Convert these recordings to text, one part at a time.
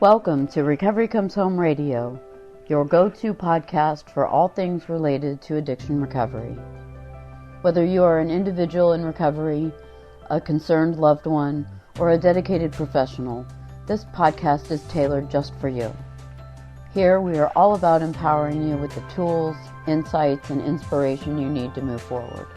Welcome to Recovery Comes Home Radio, your go-to podcast for all things related to addiction recovery. Whether you are an individual in recovery, a concerned loved one, or a dedicated professional, this podcast is tailored just for you. Here we are all about empowering you with the tools, insights, and inspiration you need to move forward.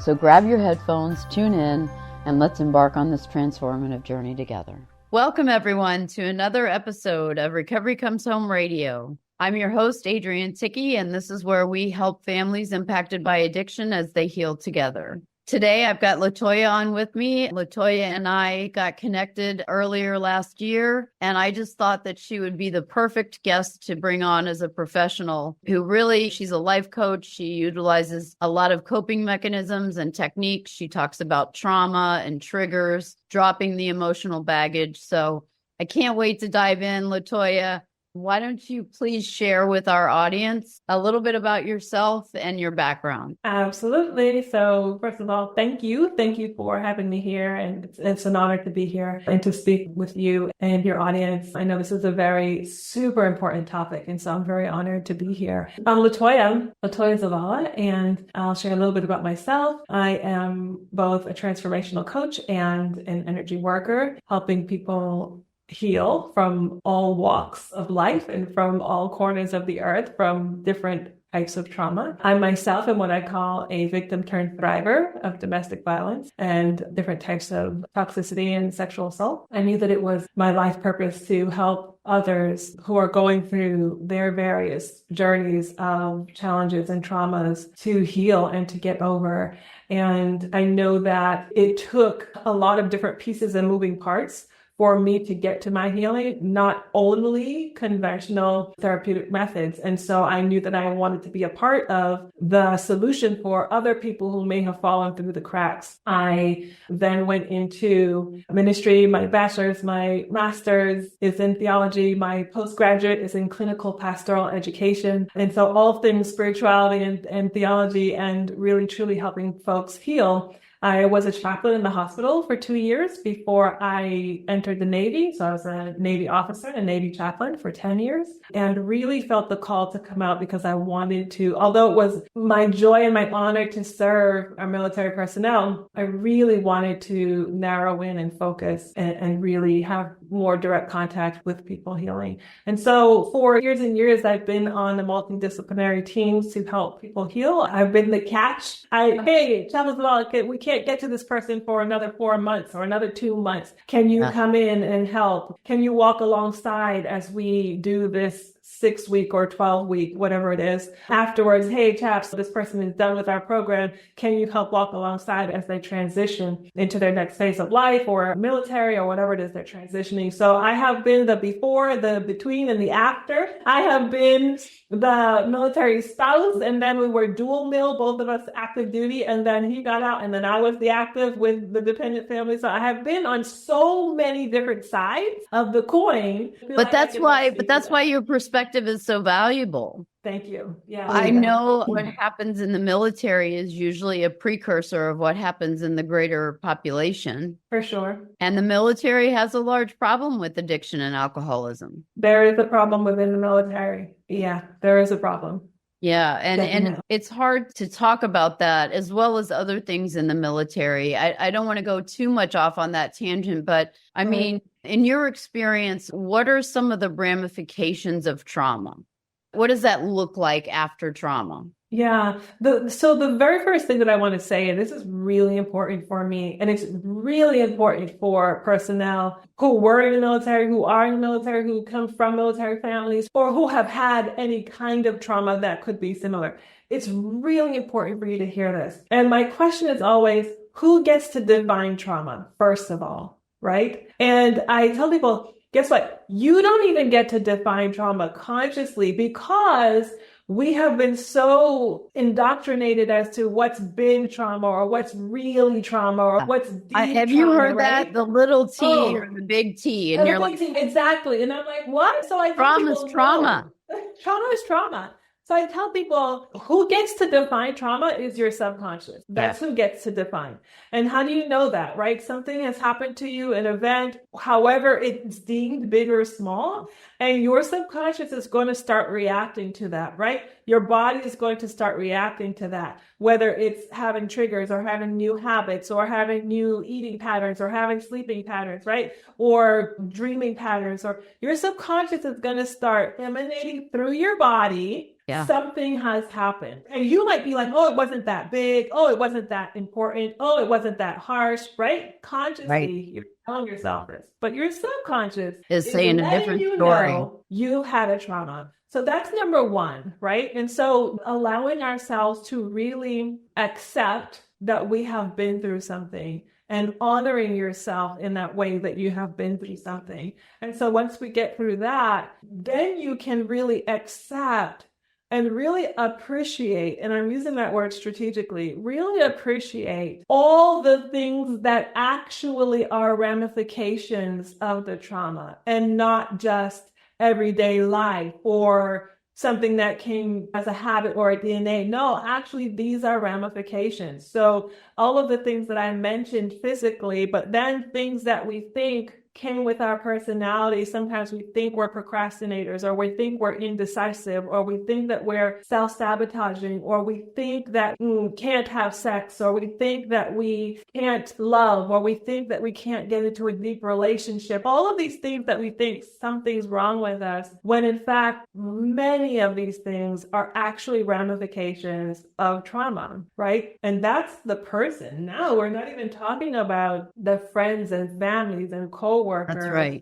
So grab your headphones, tune in, and let's embark on this transformative journey together. Welcome, everyone, to another episode of Recovery Comes Home Radio. I'm your host, Adrienne Ticky, and this is where we help families impacted by addiction as they heal together. Today, I've got LaToya on with me. LaToya and I got connected earlier last year, and I just thought that she would be the perfect guest to bring on as a professional who really, she's a life coach. She utilizes a lot of coping mechanisms and techniques. She talks about trauma and triggers, dropping the emotional baggage. So I can't wait to dive in, LaToya. Why don't you please share with our audience a little bit about yourself and your background? Absolutely. So first of all, thank you. Thank you for having me here. And it's an honor to be here and to speak with you and your audience. I know this is a very super important topic, and so I'm very honored to be here. I'm LaToya Zavala, and I'll share a little bit about myself. I am both a transformational coach and an energy worker, helping people heal from all walks of life and from all corners of the earth, from different types of trauma. I myself am what I call a victim turned thriver of domestic violence and different types of toxicity and sexual assault. I knew that it was my life purpose to help others who are going through their various journeys of challenges and traumas to heal and to get over. And I know that it took a lot of different pieces and moving parts for me to get to my healing, not only conventional therapeutic methods. And so I knew that I wanted to be a part of the solution for other people who may have fallen through the cracks. I then went into ministry. My bachelor's, my master's is in theology. My postgraduate is in clinical pastoral education. And so all things spirituality and theology and really truly helping folks heal. I was a chaplain in the hospital for 2 years before I entered the Navy. So I was a Navy officer and Navy chaplain for 10 years and really felt the call to come out because I wanted to, although it was my joy and my honor to serve our military personnel, I really wanted to narrow in and focus and really have more direct contact with people healing. And so for years and years, I've been on the multidisciplinary teams to help people heal. I've been the catch. Hey, Zavala, we can't get to this person for another 4 months or another 2 months. Can you come in and help? Can you walk alongside as we do this 6-week or 12-week, whatever it is? Afterwards, hey, chaps, this person is done with our program. Can you help walk alongside as they transition into their next phase of life or military or whatever it is they're transitioning? So I have been the before, the between, and the after. I have been the military spouse, and then we were dual mil, both of us active duty, and then he got out, and then I was the active with the dependent family. So I have been on so many different sides of the coin. But that's why your perspective is so valuable. Thank you. Yeah. I know what happens in the military is usually a precursor of what happens in the greater population. For sure. And the military has a large problem with addiction and alcoholism. There is a problem within the military. Yeah, there is a problem. Yeah. And it's hard to talk about that as well as other things in the military. I don't want to go too much off on that tangent, but I mean, in your experience, what are some of the ramifications of trauma? What does that look like after trauma? Yeah. So the very first thing that I want to say, and this is really important for me, and it's really important for personnel who were in the military, who are in the military, who come from military families, or who have had any kind of trauma that could be similar. It's really important for you to hear this. And my question is always, who gets to define trauma, first of all, right? And I tell people, guess what? You don't even get to define trauma consciously because we have been so indoctrinated as to what's been trauma or what's really trauma or what's deep have you heard that? The little T or the big T. And you're like, exactly. And I'm like, what? So I trauma is trauma. Trauma is trauma. So I tell people who gets to define trauma is your subconscious. That's who gets to define. And how do you know that, right? Something has happened to you, an event, however it's deemed big or small, and your subconscious is going to start reacting to that, right? Your body is going to start reacting to that, whether it's having triggers or having new habits or having new eating patterns or having sleeping patterns, right? Or dreaming patterns, or your subconscious is going to start emanating through your body. Something has happened. And you might be like, oh, it wasn't that big. Oh, it wasn't that important. Oh, it wasn't that harsh, right? Consciously, you're telling yourself this. But your subconscious is saying a different story. You had a trauma. So that's number one, right? And so allowing ourselves to really accept that we have been through something and honoring yourself in that way that you have been through something. And so once we get through that, then you can really accept and really appreciate, and I'm using that word strategically, really appreciate all the things that actually are ramifications of the trauma and not just everyday life or something that came as a habit or a DNA. No, actually, these are ramifications. So all of the things that I mentioned physically, but then things that we think came with our personality. Sometimes we think we're procrastinators, or we think we're indecisive, or we think that we're self-sabotaging, or we think that we can't have sex, or we think that we can't love, or we think that we can't get into a deep relationship. All of these things that we think something's wrong with us, when in fact, many of these things are actually ramifications of trauma, right? And that's the person. Now we're not even talking about the friends and families and co-workers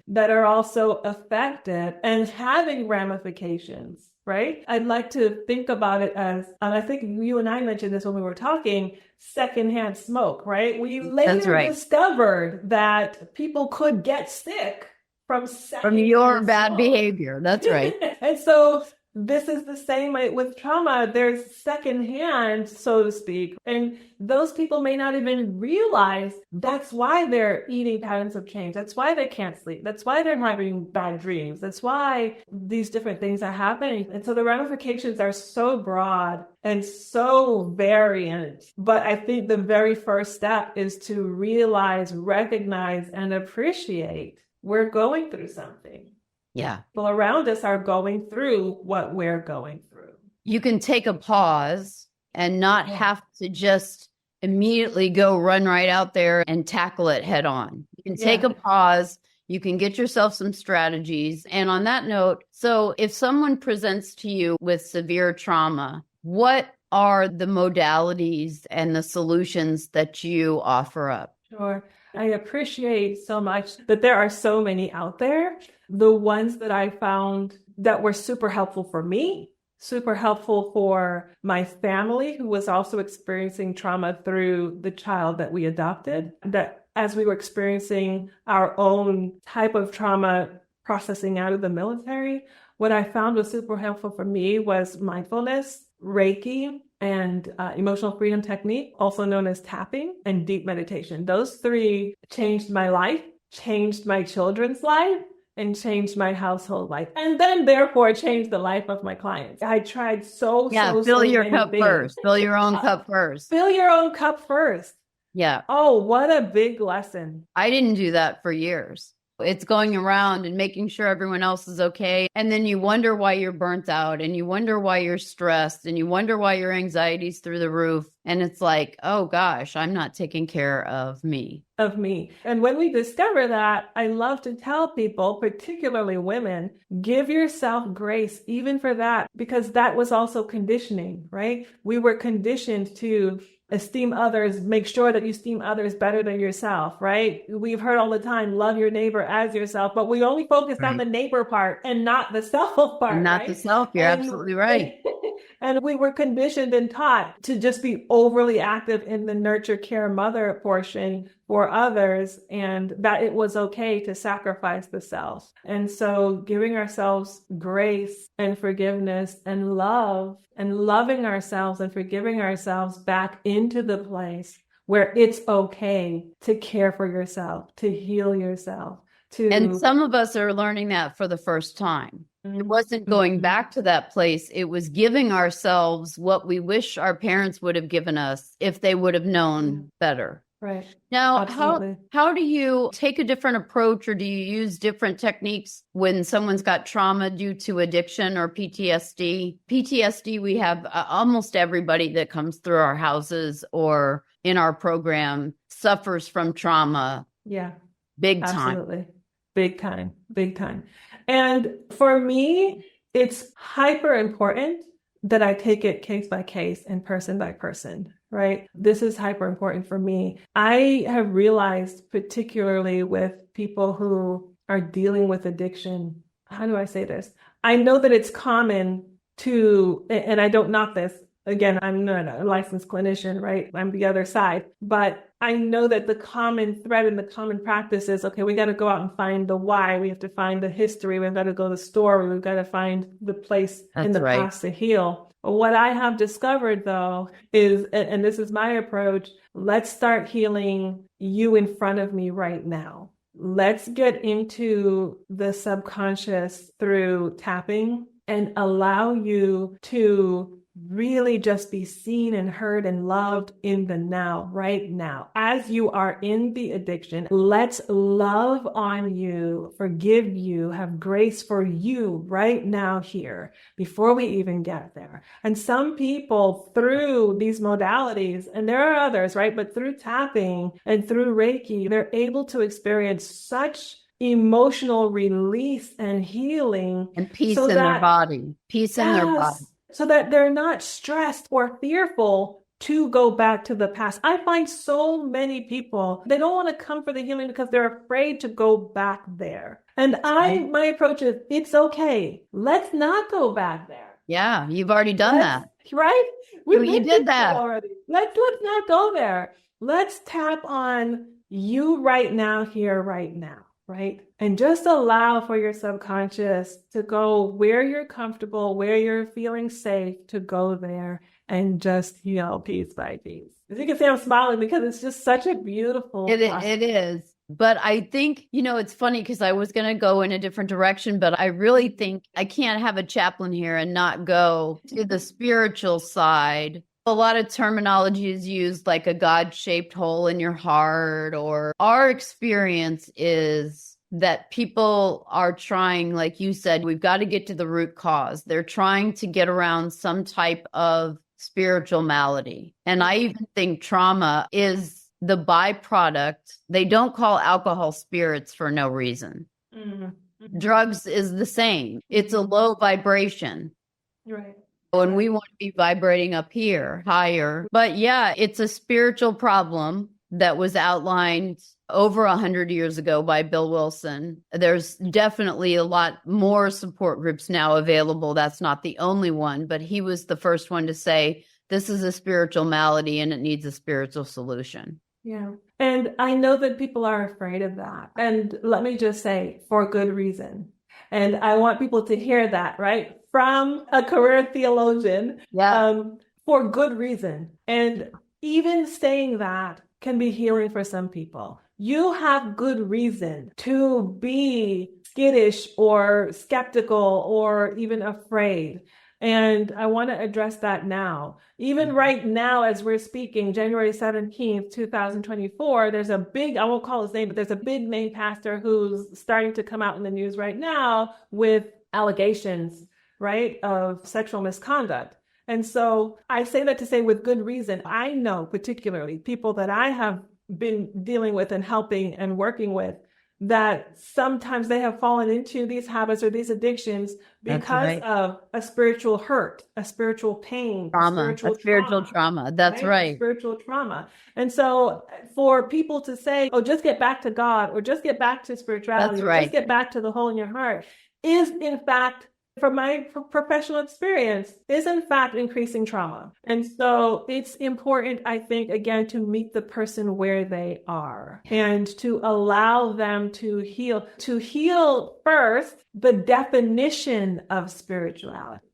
that are also affected and having ramifications, right? I'd like to think about it as, and I think you and I mentioned this when we were talking, secondhand smoke, right? We later discovered that people could get sick from your bad behavior. That's right. And so this is the same with trauma. There's secondhand, so to speak. And those people may not even realize that's why their eating patterns have changed. That's why they can't sleep. That's why they're having bad dreams. That's why these different things are happening. And so the ramifications are so broad and so variant. But I think the very first step is to realize, recognize, and appreciate we're going through something. Yeah. People around us are going through what we're going through. You can take a pause and not have to just immediately go run right out there and tackle it head on. You can take a pause. You can get yourself some strategies. And on that note, so if someone presents to you with severe trauma, what are the modalities and the solutions that you offer up? Sure. I appreciate so much that there are so many out there. The ones that I found that were super helpful for me, super helpful for my family, who was also experiencing trauma through the child that we adopted, that as we were experiencing our own type of trauma processing out of the military, what I found was super helpful for me was mindfulness, Reiki, and emotional freedom technique, also known as tapping, and deep meditation. Those three changed my life, changed my children's life, and changed my household life. And then therefore changed the life of my clients. I tried so fill your cup first. Fill your own cup first. Fill your own cup first. Yeah. Oh, what a big lesson. I didn't do that for years. It's going around and making sure everyone else is okay. And then you wonder why you're burnt out, and you wonder why you're stressed, and you wonder why your anxiety's through the roof. And it's like, oh gosh, I'm not taking care of me. And when we discover that, I love to tell people, particularly women, give yourself grace even for that, because that was also conditioning, right? We were conditioned to esteem others, make sure that you esteem others better than yourself, right? We've heard all the time, love your neighbor as yourself, but we only focus on the neighbor part and not the self part. And not the self. You're absolutely right. And we were conditioned and taught to just be overly active in the nurture, care, mother portion for others, and that it was okay to sacrifice the self. And so giving ourselves grace and forgiveness and love, and loving ourselves and forgiving ourselves back into the place where it's okay to care for yourself, to heal yourself. And some of us are learning that for the first time. It wasn't going back to that place. It was giving ourselves what we wish our parents would have given us if they would have known better. Right. Now, Absolutely. how do you take a different approach, or do you use different techniques when someone's got trauma due to addiction or PTSD? PTSD, we have almost everybody that comes through our houses or in our program suffers from trauma. Yeah. Big time. Absolutely. Big time. Big time. And for me, it's hyper important that I take it case by case and person by person, right? This is hyper important for me. I have realized, particularly with people who are dealing with addiction, how do I say this? I know that it's common to, and I don't knock this, again, I'm not a licensed clinician, right? I'm the other side, but I know that the common thread and the common practice is, okay, we got to go out and find the why. We have to find the history. We've got to go to the story. We've got to find the place in the past to heal. What I have discovered, though, is, and this is my approach, let's start healing you in front of me right now. Let's get into the subconscious through tapping and allow you to really just be seen and heard and loved in the now, right now. As you are in the addiction, let's love on you, forgive you, have grace for you right now here before we even get there. And some people through these modalities, and there are others, right? But through tapping and through Reiki, they're able to experience such emotional release and healing and peace in their body, peace in their body. So that they're not stressed or fearful to go back to the past. I find so many people, they don't want to come for the healing because they're afraid to go back there. And my approach is, it's okay. Let's not go back there. Yeah, you've already done that. Right? You did that already. Let's not go there. Let's tap on you right now, here, right now. Right? And just allow for your subconscious to go where you're comfortable, where you're feeling safe, to go there and just heal piece by piece. As you can see, I'm smiling because it's just such a beautiful process. It is. But I think, it's funny because I was going to go in a different direction, but I really think I can't have a chaplain here and not go to the spiritual side. A lot of terminology is used, like a God-shaped hole in your heart, or our experience is that people are trying, like you said, we've got to get to the root cause. They're trying to get around some type of spiritual malady. And I even think trauma is the byproduct. They don't call alcohol spirits for no reason. Mm-hmm. Drugs is the same. It's a low vibration. Right. And we want to be vibrating up here, higher. But yeah, it's a spiritual problem that was outlined over 100 years ago by Bill Wilson. There's definitely a lot more support groups now available. That's not the only one, but he was the first one to say, this is a spiritual malady and it needs a spiritual solution. Yeah. And I know that people are afraid of that. And let me just say, for good reason. And I want people to hear that, right? From a career theologian, for good reason. And even saying that can be healing for some people. You have good reason to be skittish or skeptical or even afraid. And I want to address that now. Even right now, as we're speaking, January 17th, 2024, there's a big, I won't call his name, but there's a big name pastor who's starting to come out in the news right now with allegations, right, of sexual misconduct. And so I say that to say with good reason. I know particularly people that I have been dealing with and helping and working with, that sometimes they have fallen into these habits or these addictions because of a spiritual hurt, a spiritual pain, spiritual trauma. That's right. Spiritual trauma. And so for people to say, oh, just get back to God, or just get back to spirituality, or just get back to the hole in your heart, is in fact, from my professional experience, is in fact increasing trauma. And so it's important, I think, again, to meet the person where they are and to allow them to heal. To heal first, the definition of spirituality,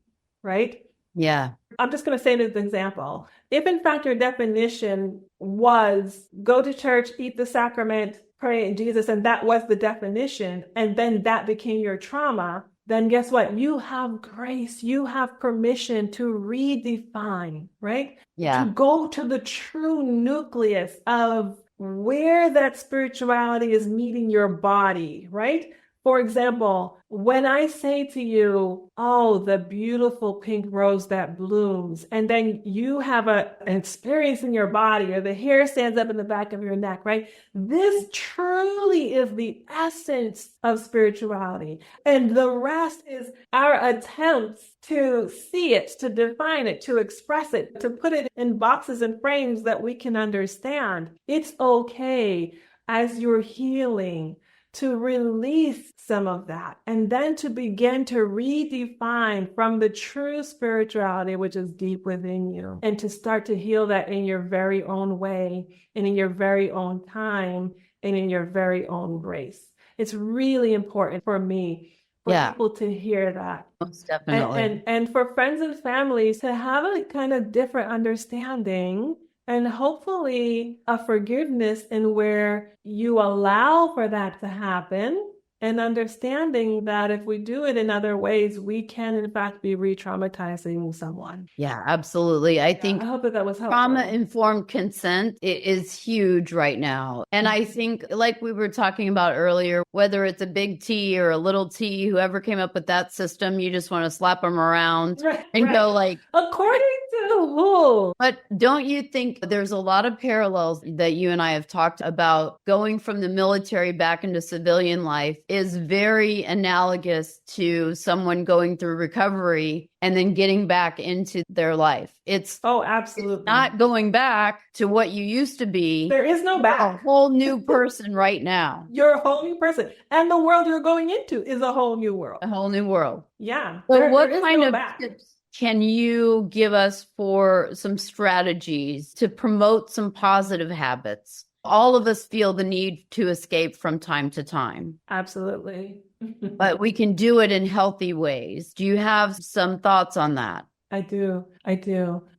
right? Yeah. I'm just going to say it as an example. If in fact your definition was go to church, eat the sacrament, pray in Jesus, and that was the definition, and then that became your trauma, then guess what? You have grace. You have permission to redefine, right? Yeah. To go to the true nucleus of where that spirituality is meeting your body, right? For example, when I say to you, oh, the beautiful pink rose that blooms, and then you have an experience in your body, or the hair stands up in the back of your neck, right? This truly is the essence of spirituality. And the rest is our attempts to see it, to define it, to express it, to put it in boxes and frames that we can understand. It's okay as you're healing to release some of that and then to begin to redefine from the true spirituality, which is deep within you, and to start to heal that in your very own way and in your very own time and in your very own grace. It's really important for me for people to hear that. Most definitely. And for friends and families to have a kind of different understanding and hopefully a forgiveness in where you allow for that to happen, and understanding that if we do it in other ways, we can in fact be re-traumatizing someone. Yeah, absolutely. I think I hope that was helpful. Trauma-informed consent is huge right now. And I think, like we were talking about earlier, whether it's a big T or a little T, whoever came up with that system, you just want to slap them around and go like, according to who? But don't you think there's a lot of parallels that you and I have talked about? Going from the military back into civilian life is very analogous to someone going through recovery and then getting back into their life. It's absolutely it's not going back to what you used to be. There is no back. A whole new person right now. You're a whole new person. And the world you're going into is a whole new world. A whole new world. Yeah. So what kind of tips can you give us for some strategies to promote some positive habits? All of us feel the need to escape from time to time. Absolutely. But we can do it in healthy ways. Do you have some thoughts on that? I do. I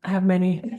have many.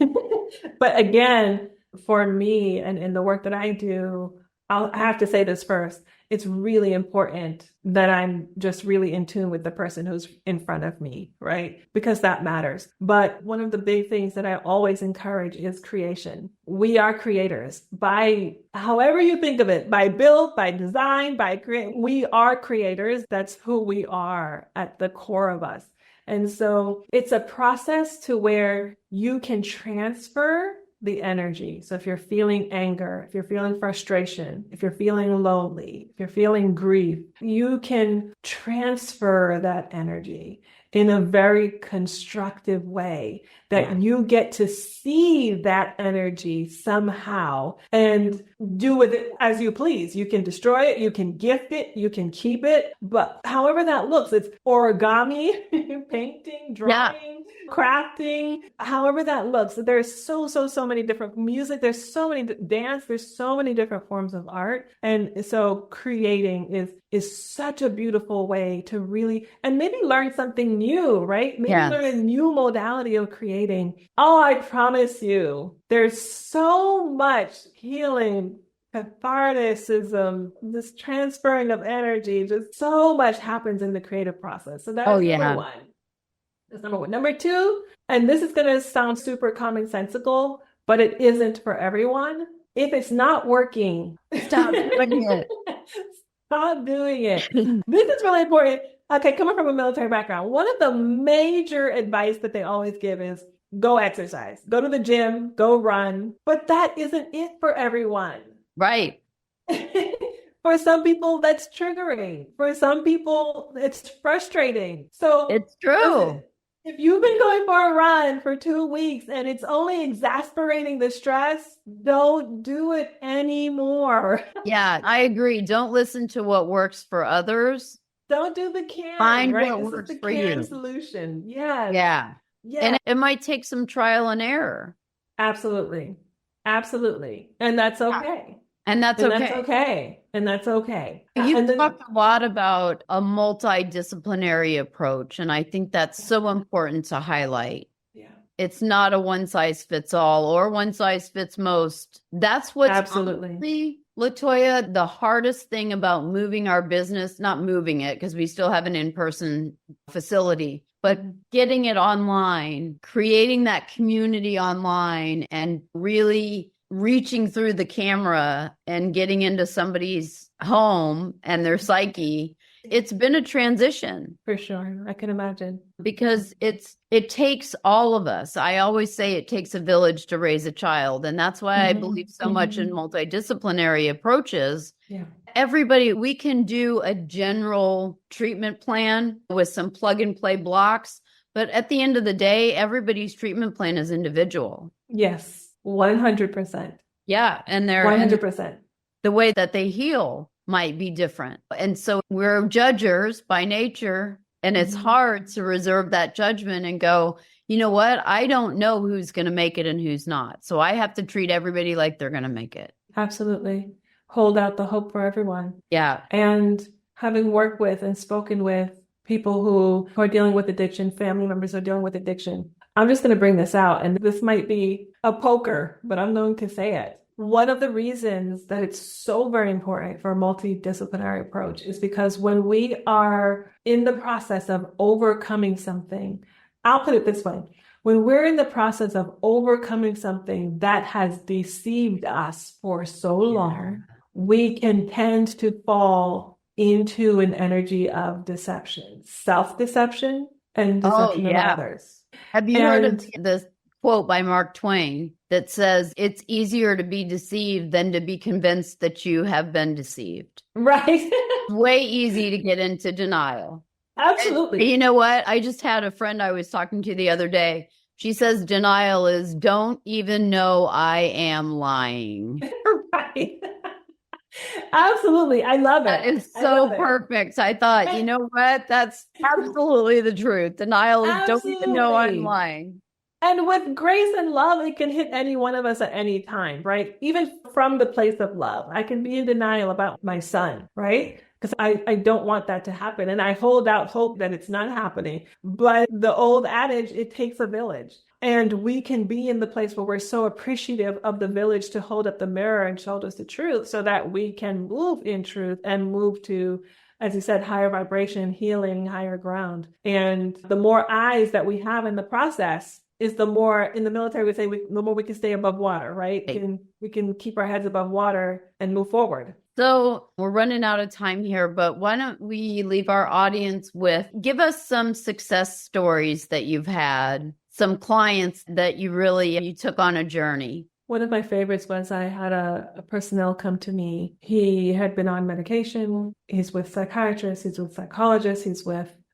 But again, for me and in the work that I do, I have to say this first. It's really important that I'm just really in tune with the person who's in front of me, right? Because that matters. But one of the big things that I always encourage is creation. We are creators by however you think of it, by build, by design, by create. We are creators. That's who we are at the core of us. And so it's a process to where you can transfer the energy. So if you're feeling anger, if you're feeling frustration, if you're feeling lonely, if you're feeling grief, you can transfer that energy in a very constructive way that you get to see that energy somehow and do with it as you please. You can destroy it, you can gift it, you can keep it, but however that looks, it's origami, painting, drawing, crafting, however that looks. There's so many different music, there's so many dance, there's so many different forms of art. And so creating is such a beautiful way to really, and maybe learn something new, right? Maybe learn a new modality of creating. Oh, I promise you, there's so much healing, catharticism, this transferring of energy, just so much happens in the creative process. So that's number one. That's number one. Number two, and this is going to sound super commonsensical, but it isn't for everyone. If it's not working, stop doing it. Stop doing it. This is really important. Okay, coming from a military background, one of the major advice that they always give is go exercise, go to the gym, go run. But that isn't it for everyone. Right. For some people, that's triggering. For some people, it's frustrating. So it's true. If you've been going for a run for 2 weeks and it's only exasperating the stress, don't do it anymore. Yeah, I agree. Don't listen to what works for others. Don't do the can. Find right? what this works is the for can you. Solution. Yes. Yeah. And it might take some trial and error. Absolutely. Absolutely. And that's okay. And that's okay. That's okay. And that's okay. You've talked a lot about a multidisciplinary approach, and I think that's so important to highlight. Yeah. It's not a one size fits all or one size fits most. That's what's absolutely LaToya, the hardest thing about moving our business, not moving it because we still have an in-person facility, but getting it online, creating that community online and really reaching through the camera and getting into somebody's home and their psyche, it's been a transition. For sure. I can imagine. Because it takes all of us. I always say it takes a village to raise a child. And that's why I believe so much in multidisciplinary approaches. Yeah. Everybody, we can do a general treatment plan with some plug and play blocks. But at the end of the day, everybody's treatment plan is individual. Yes. 100%. Yeah. And they're 100%. The way that they heal might be different. And so we're judgers by nature, and it's hard to reserve that judgment and go, you know what? I don't know who's going to make it and who's not. So I have to treat everybody like they're going to make it. Absolutely. Hold out the hope for everyone. Yeah. And having worked with and spoken with people who are dealing with addiction, family members who are dealing with addiction, I'm just going to bring this out. And this might be a poker, but I'm going to say it. One of the reasons that it's so very important for a multidisciplinary approach is because when we are in the process of overcoming something, I'll put it this way. When we're in the process of overcoming something that has deceived us for so long, we can tend to fall into an energy of deception, self-deception and deception of others. Have you heard of this quote by Mark Twain that says, it's easier to be deceived than to be convinced that you have been deceived? Right. Way easy to get into denial. Absolutely. And you know what? I just had a friend I was talking to the other day. She says denial is don't even know I am lying. Right. Absolutely. I love it. That is so perfect. I thought, you know what? That's absolutely the truth. Denial is don't even know I'm lying. And with grace and love, it can hit any one of us at any time, right? Even from the place of love, I can be in denial about my son, right? Because I don't want that to happen. And I hold out hope that it's not happening. But the old adage, it takes a village. And we can be in the place where we're so appreciative of the village to hold up the mirror and show us the truth so that we can move in truth and move to, as you said, higher vibration, healing, higher ground. And the more eyes that we have in the process, is the more, in the military, we say the more we can stay above water, right? We can keep our heads above water and move forward. So we're running out of time here, but why don't we leave our audience with, give us some success stories that you've had, some clients that you took on a journey. One of my favorites was I had a personnel come to me. He had been on medication. He's with psychiatrists. He's with psychologists.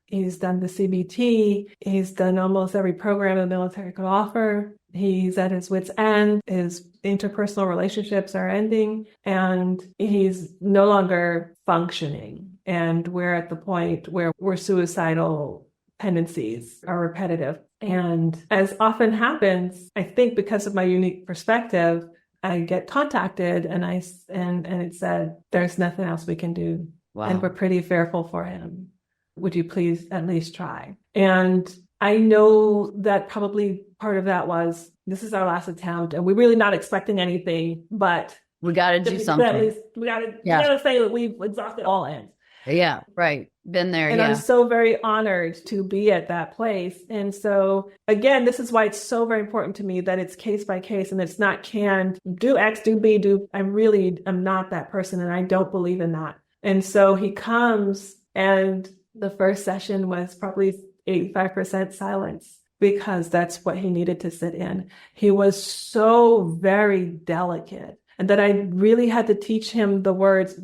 He's done the CBT. He's done almost every program the military could offer. He's at his wit's end. His interpersonal relationships are ending, and he's no longer functioning. And we're at the point where suicidal tendencies are repetitive. And as often happens, I think because of my unique perspective, I get contacted and it said, there's nothing else we can do. Wow. And we're pretty fearful for him. Would you please at least try? And I know that probably part of that was, this is our last attempt and we're really not expecting anything, but we got to do something. At least we got to say that we've exhausted all ends. Yeah, right. Been there. And I'm so very honored to be at that place. And so again, this is why it's so very important to me that it's case by case and it's not canned, do X, do B, do. I'm not that person and I don't believe in that. And so he comes and the first session was probably 85% silence because that's what he needed to sit in. He was so very delicate. And that I really had to teach him the words,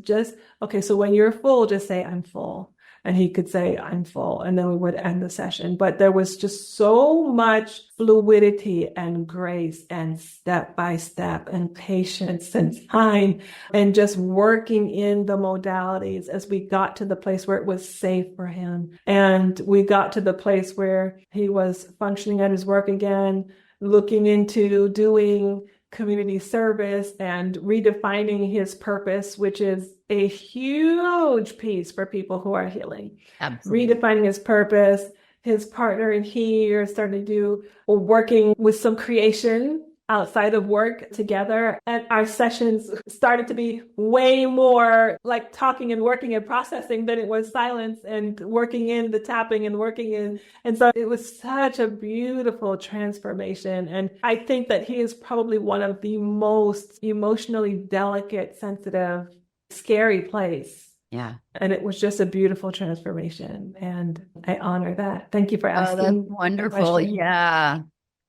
okay, so when you're full, just say, I'm full. And he could say, I'm full. And then we would end the session. But there was just so much fluidity and grace and step by step and patience and time and just working in the modalities as we got to the place where it was safe for him. And we got to the place where he was functioning at his work again, looking into doing community service and redefining his purpose, which is a huge piece for people who are healing. Absolutely. Redefining his purpose. His partner and he are starting to working with some creation outside of work together. And our sessions started to be way more like talking and working and processing than it was silence and working in the tapping and working in. And so it was such a beautiful transformation. And I think that he is probably one of the most emotionally delicate, sensitive, scary place. Yeah. And it was just a beautiful transformation. And I honor that. Thank you for asking. Oh, that's wonderful. Yeah.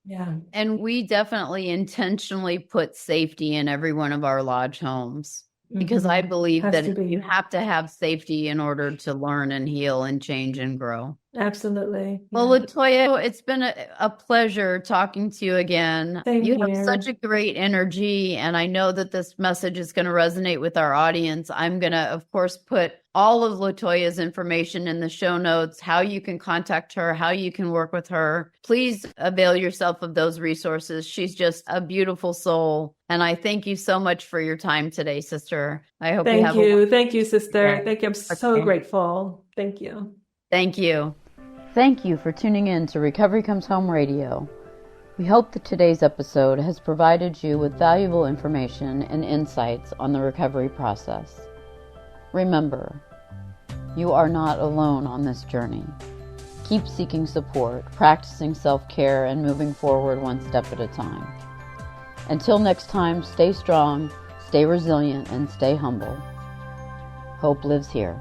Yeah. And we definitely intentionally put safety in every one of our lodge homes because I believe that you have to have safety in order to learn and heal and change and grow. Absolutely. Well, LaToya, it's been a pleasure talking to you again. You have such a great energy, and I know that this message is going to resonate with our audience. I'm going to, of course, put all of LaToya's information in the show notes, how you can contact her, how you can work with her. Please avail yourself of those resources. She's just a beautiful soul. And I thank you so much for your time today, sister. I hope Thank you. Thank you, sister. Thank you. I'm so grateful. Thank you. Thank you. Thank you for tuning in to Recovery Comes Home Radio. We hope that today's episode has provided you with valuable information and insights on the recovery process. Remember, you are not alone on this journey. Keep seeking support, practicing self-care, and moving forward one step at a time. Until next time, stay strong, stay resilient, and stay humble. Hope lives here.